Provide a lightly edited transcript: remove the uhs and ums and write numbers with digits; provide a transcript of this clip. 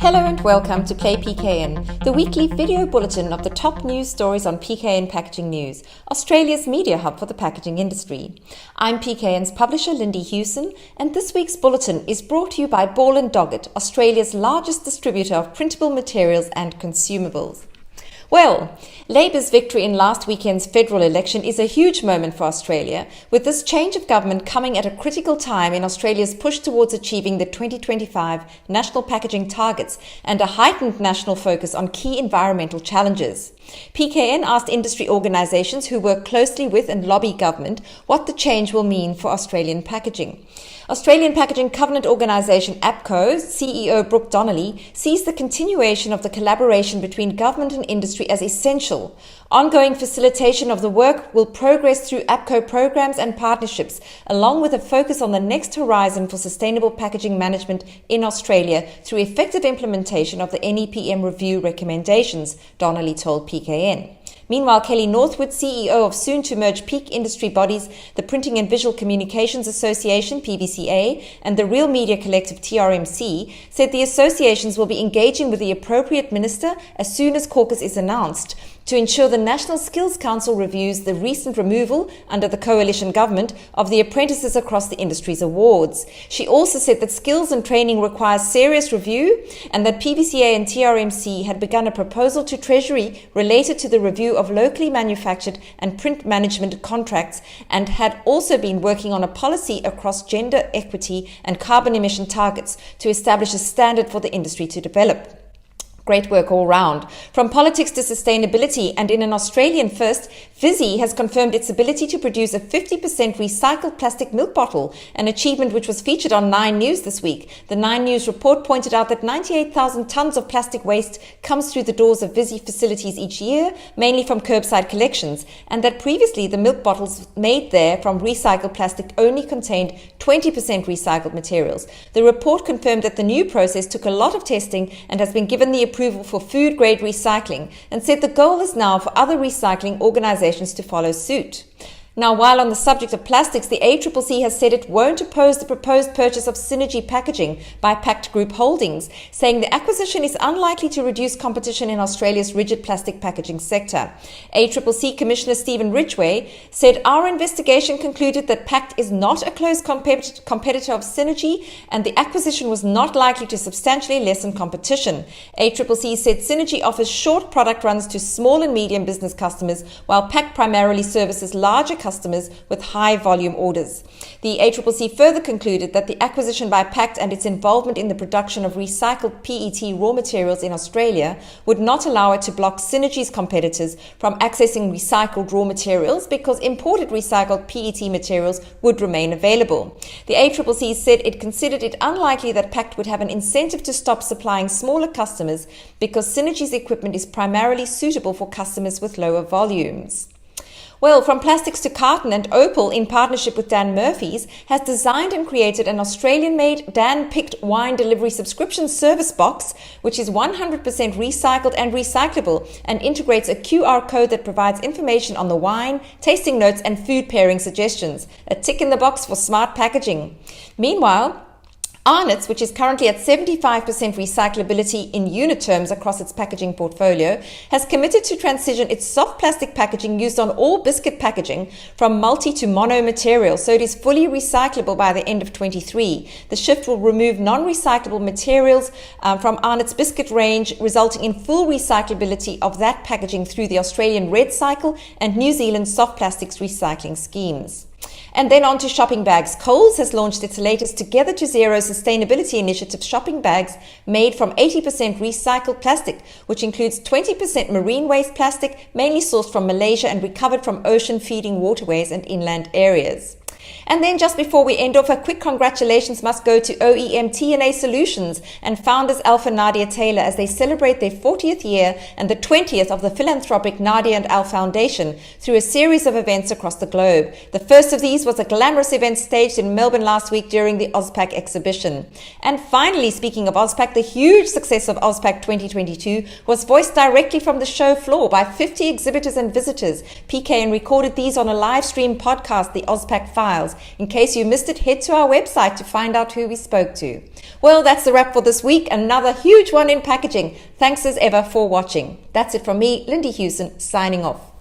Hello and welcome to Play PKN, the weekly video bulletin of the top news stories on PKN Packaging News, Australia's media hub for the packaging industry. I'm PKN's publisher Lindy Hewson, and this week's bulletin is brought to you by Ball & Doggett, Australia's largest distributor of printable materials and consumables. Well, Labour's victory in last weekend's federal election is a huge moment for Australia, with this change of government coming at a critical time in Australia's push towards achieving the 2025 national packaging targets and a heightened national focus on key environmental challenges. PKN asked industry organisations who work closely with and lobby government what the change will mean for Australian packaging. Australian Packaging Covenant Organisation APCO CEO Brooke Donnelly sees the continuation of the collaboration between government and industry as essential. Ongoing facilitation of the work will progress through APCO programs and partnerships, along with a focus on the next horizon for sustainable packaging management in Australia through effective implementation of the NEPM review recommendations, Donnelly told PKN. Meanwhile, Kelly Northwood, CEO of soon-to-merge peak industry bodies, the Printing and Visual Communications Association, PVCA, and the Real Media Collective, TRMC, said the associations will be engaging with the appropriate minister as soon as caucus is announced to ensure the National Skills Council reviews the recent removal, under the coalition government, of the apprentices across the industry's awards. She also said that skills and training requires serious review and that PVCA and TRMC had begun a proposal to Treasury related to the review of locally manufactured and print management contracts and had also been working on a policy across gender equity and carbon emission targets to establish a standard for the industry to develop. Great work all round. From politics to sustainability, and in an Australian first, Visy has confirmed its ability to produce a 50% recycled plastic milk bottle, an achievement which was featured on 9 News this week. The 9 News report pointed out that 98,000 tonnes of plastic waste comes through the doors of Visy facilities each year, mainly from curbside collections, and that previously the milk bottles made there from recycled plastic only contained 20% recycled materials. The report confirmed that the new process took a lot of testing and has been given the approval for food-grade recycling, and said the goal is now for other recycling organisations to follow suit. Now, while on the subject of plastics, the ACCC has said it won't oppose the proposed purchase of Synergy Packaging by Pact Group Holdings, saying the acquisition is unlikely to reduce competition in Australia's rigid plastic packaging sector. ACCC Commissioner Stephen Ridgway said, "Our investigation concluded that Pact is not a close competitor of Synergy, and the acquisition was not likely to substantially lessen competition." ACCC said Synergy offers short product runs to small and medium business customers, while Pact primarily services larger customers with high volume orders. The ACCC further concluded that the acquisition by Pact and its involvement in the production of recycled PET raw materials in Australia would not allow it to block Synergy's competitors from accessing recycled raw materials because imported recycled PET materials would remain available. The ACCC said it considered it unlikely that Pact would have an incentive to stop supplying smaller customers because Synergy's equipment is primarily suitable for customers with lower volumes. Well, from plastics to carton, and Opal, in partnership with Dan Murphy's, has designed and created an Australian-made Dan-picked wine delivery subscription service box, which is 100% recycled and recyclable, and integrates a QR code that provides information on the wine, tasting notes, and food pairing suggestions. A tick in the box for smart packaging. Meanwhile, Arnott, which is currently at 75% recyclability in unit terms across its packaging portfolio, has committed to transition its soft plastic packaging used on all biscuit packaging from multi to mono material, so it is fully recyclable by the end of 2023. The shift will remove non-recyclable materials from Arnott's biscuit range, resulting in full recyclability of that packaging through the Australian Red Cycle and New Zealand soft plastics recycling schemes. And then on to shopping bags. Coles has launched its latest Together to Zero sustainability initiative shopping bags made from 80% recycled plastic, which includes 20% marine waste plastic, mainly sourced from Malaysia and recovered from ocean feeding waterways and inland areas. And then just before we end off, a quick congratulations must go to OEM TNA Solutions and founders Alf and Nadia Taylor as they celebrate their 40th year and the 20th of the philanthropic Nadia and Alf Foundation through a series of events across the globe. The first of these was a glamorous event staged in Melbourne last week during the AUSPACK exhibition. And finally, speaking of AUSPACK, the huge success of AUSPACK 2022 was voiced directly from the show floor by 50 exhibitors and visitors. PKN recorded these on a live stream podcast, the AUSPACK 5. trials. In case you missed it, head to our website to find out who we spoke to. Well, that's the wrap for this week. Another huge one in packaging. Thanks as ever for watching. That's it from me, Lindy Hewson, signing off.